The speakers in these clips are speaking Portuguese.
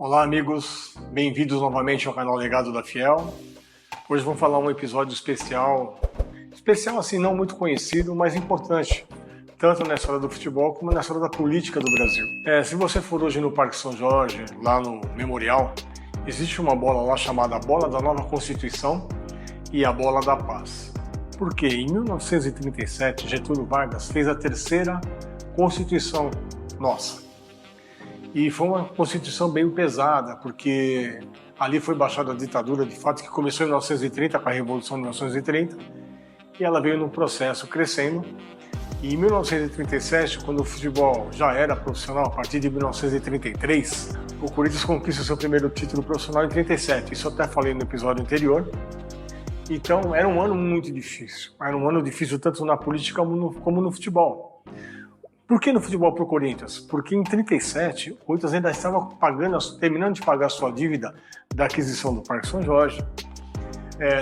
Olá amigos, bem-vindos novamente ao canal Legado da Fiel. Hoje vamos falar um episódio especial assim, não muito conhecido, mas importante, tanto na história do futebol como na história da política do Brasil. Se você for hoje no Parque São Jorge, lá no Memorial, existe uma bola lá chamada Bola da Nova Constituição e a Bola da Paz. Porque em 1937, Getúlio Vargas fez a terceira Constituição nossa. E foi uma Constituição bem pesada, porque ali foi baixada a ditadura, de fato, que começou em 1930, com a Revolução de 1930, e ela veio num processo crescendo. E em 1937, quando o futebol já era profissional, a partir de 1933, o Corinthians conquista o seu primeiro título profissional em 37. Isso eu até falei no episódio anterior. Então, era um ano muito difícil. Era um ano difícil tanto na política como no futebol. Por que no futebol para o Corinthians? Porque em 37, o Corinthians ainda estava terminando de pagar a sua dívida da aquisição do Parque São Jorge.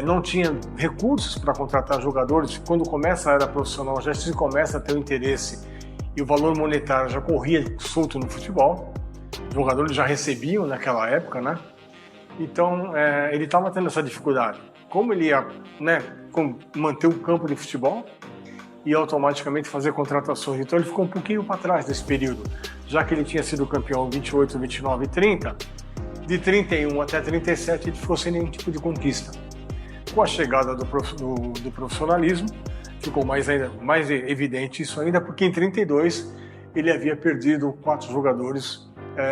Não tinha recursos para contratar jogadores. Quando começa a era profissional, já se começa a ter o interesse e o valor monetário já corria solto no futebol. Os jogadores já recebiam naquela época, né? Então, ele estava tendo essa dificuldade. Como ele ia manter um campo de futebol e automaticamente fazer contratações. Então ele ficou um pouquinho para trás desse período, já que ele tinha sido campeão 28, 29 e 30, de 31 até 37 ele ficou sem nenhum tipo de conquista. Com a chegada do profissionalismo, ficou mais evidente isso ainda, porque em 32 ele havia perdido 4 jogadores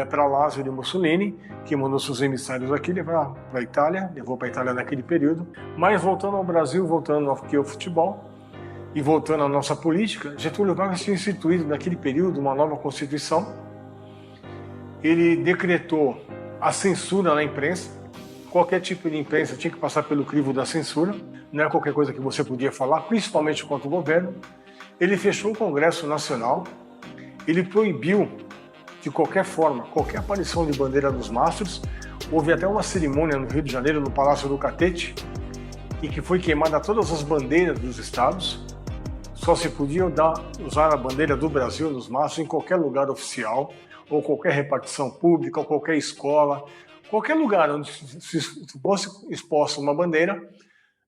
para Lázio de Mussolini, que mandou seus emissários aqui levar para a Itália, levou para a Itália naquele período. Mas voltando ao Brasil, voltando aqui ao futebol, e voltando à nossa política, Getúlio Vargas tinha instituído naquele período uma nova Constituição. Ele decretou a censura na imprensa. Qualquer tipo de imprensa tinha que passar pelo crivo da censura. Não é qualquer coisa que você podia falar, principalmente contra o governo. Ele fechou o Congresso Nacional. Ele proibiu, de qualquer forma, qualquer aparição de bandeira dos mastros. Houve até uma cerimônia no Rio de Janeiro, no Palácio do Catete, em que foi queimada todas as bandeiras dos estados. Só se podia usar a bandeira do Brasil nos mastros em qualquer lugar oficial, ou qualquer repartição pública, ou qualquer escola, qualquer lugar onde se fosse exposta uma bandeira,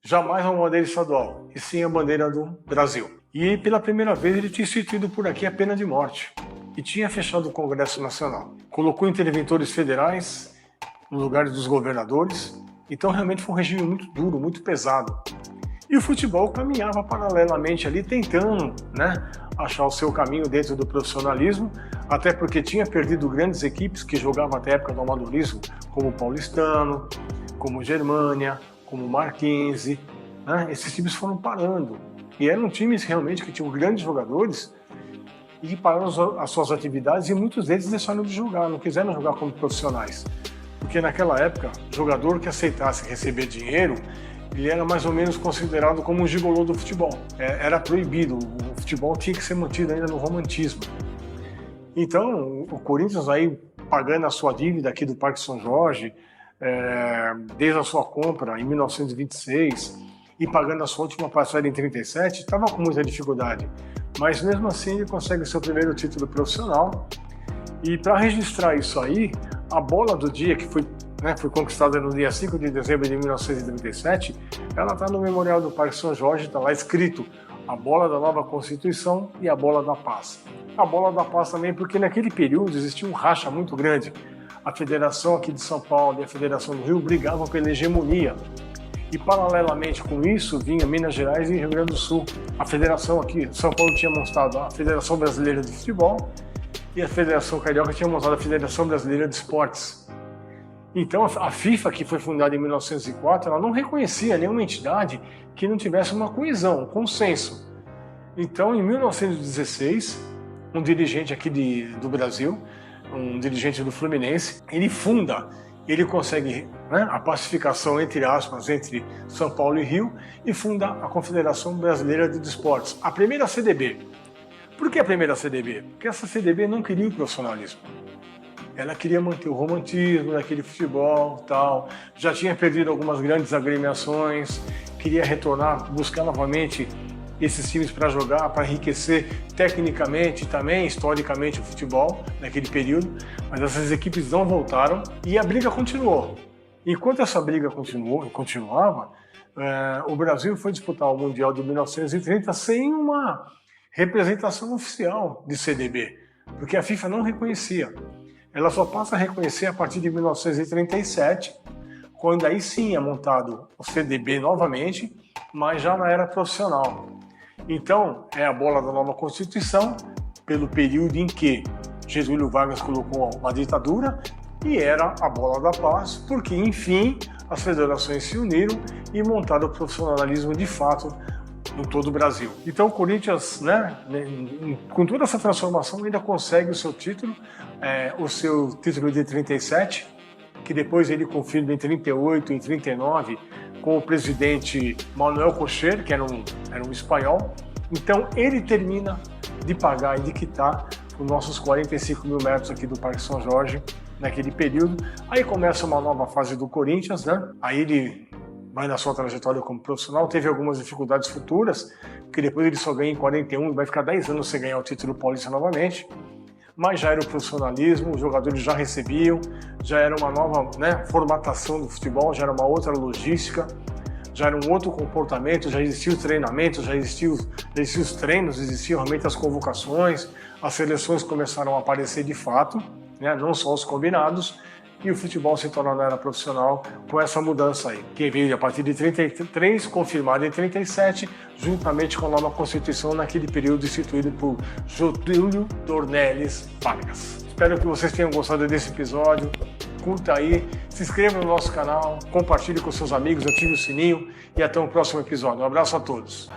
jamais uma bandeira estadual, e sim a bandeira do Brasil. E pela primeira vez ele tinha instituído por aqui a pena de morte, e tinha fechado o Congresso Nacional. Colocou interventores federais no lugar dos governadores, então realmente foi um regime muito duro, muito pesado. E o futebol caminhava paralelamente ali, tentando achar o seu caminho dentro do profissionalismo, até porque tinha perdido grandes equipes que jogavam até a época do amadorismo, como o Paulistano, como o Germânia, como o Marquense. Esses times foram parando. E eram times realmente que tinham grandes jogadores e que pararam as suas atividades, e muitos deles deixaram de jogar, não quiseram jogar como profissionais. Porque naquela época, jogador que aceitasse receber dinheiro, ele era mais ou menos considerado como um gigolô do futebol. Era proibido, o futebol tinha que ser mantido ainda no romantismo. Então, o Corinthians aí pagando a sua dívida aqui do Parque São Jorge, desde a sua compra em 1926, e pagando a sua última parcela em 37, estava com muita dificuldade. Mas mesmo assim ele consegue o seu primeiro título profissional. E para registrar isso aí, a bola do dia, que foi conquistada no dia 5 de dezembro de 1937, ela está no Memorial do Parque São Jorge, está lá escrito a Bola da Nova Constituição e a Bola da Paz. A Bola da Paz também porque naquele período existia um racha muito grande. A Federação aqui de São Paulo e a Federação do Rio brigavam pela hegemonia. E paralelamente com isso vinha Minas Gerais e Rio Grande do Sul. A Federação aqui, São Paulo tinha montado a Federação Brasileira de Futebol e a Federação Carioca tinha montado a Federação Brasileira de Esportes. Então, a FIFA, que foi fundada em 1904, ela não reconhecia nenhuma entidade que não tivesse uma coesão, um consenso. Então, em 1916, um dirigente aqui do Brasil, um dirigente do Fluminense, ele consegue a pacificação, entre aspas, entre São Paulo e Rio, e funda a Confederação Brasileira de Esportes, a primeira CDB. Por que a primeira CDB? Porque essa CDB não queria o profissionalismo. Ela queria manter o romantismo daquele futebol, tal. Já tinha perdido algumas grandes agremiações, queria retornar, buscar novamente esses times para jogar, para enriquecer tecnicamente e também historicamente o futebol naquele período, mas essas equipes não voltaram e a briga continuou. Enquanto essa briga continuava, o Brasil foi disputar o Mundial de 1930 sem uma representação oficial de CDB, porque a FIFA não reconhecia. Ela só passa a reconhecer a partir de 1937, quando aí sim é montado o CDB novamente, mas já na era profissional. Então, é a bola da nova Constituição, pelo período em que Getúlio Vargas colocou uma ditadura, e era a bola da paz, porque, enfim, as federações se uniram e montaram o profissionalismo de fato em todo o Brasil. Então, o Corinthians, com toda essa transformação, ainda consegue o seu título de 37, que depois ele confirma em 38 e em 39 com o presidente Manuel Kocher, que era um espanhol. Então, ele termina de pagar e de quitar os nossos 45 mil metros aqui do Parque São Jorge, naquele período. Aí começa uma nova fase do Corinthians, Aí ele vai na sua trajetória como profissional, teve algumas dificuldades futuras, porque depois ele só ganha em 41 e vai ficar 10 anos sem ganhar o título paulista novamente. Mas já era o profissionalismo, os jogadores já recebiam, já era uma nova formatação do futebol, já era uma outra logística, já era um outro comportamento, já existiam os treinamentos, já existiam os treinos, existiam realmente as convocações, as seleções começaram a aparecer de fato, não só os combinados, e o futebol se tornou na era profissional com essa mudança aí, que veio a partir de 33, confirmada em 37, juntamente com a nova Constituição naquele período instituído por Getúlio Dornelles Vargas. Espero que vocês tenham gostado desse episódio, curta aí, se inscreva no nosso canal, compartilhe com seus amigos, ative o sininho e até o próximo episódio. Um abraço a todos.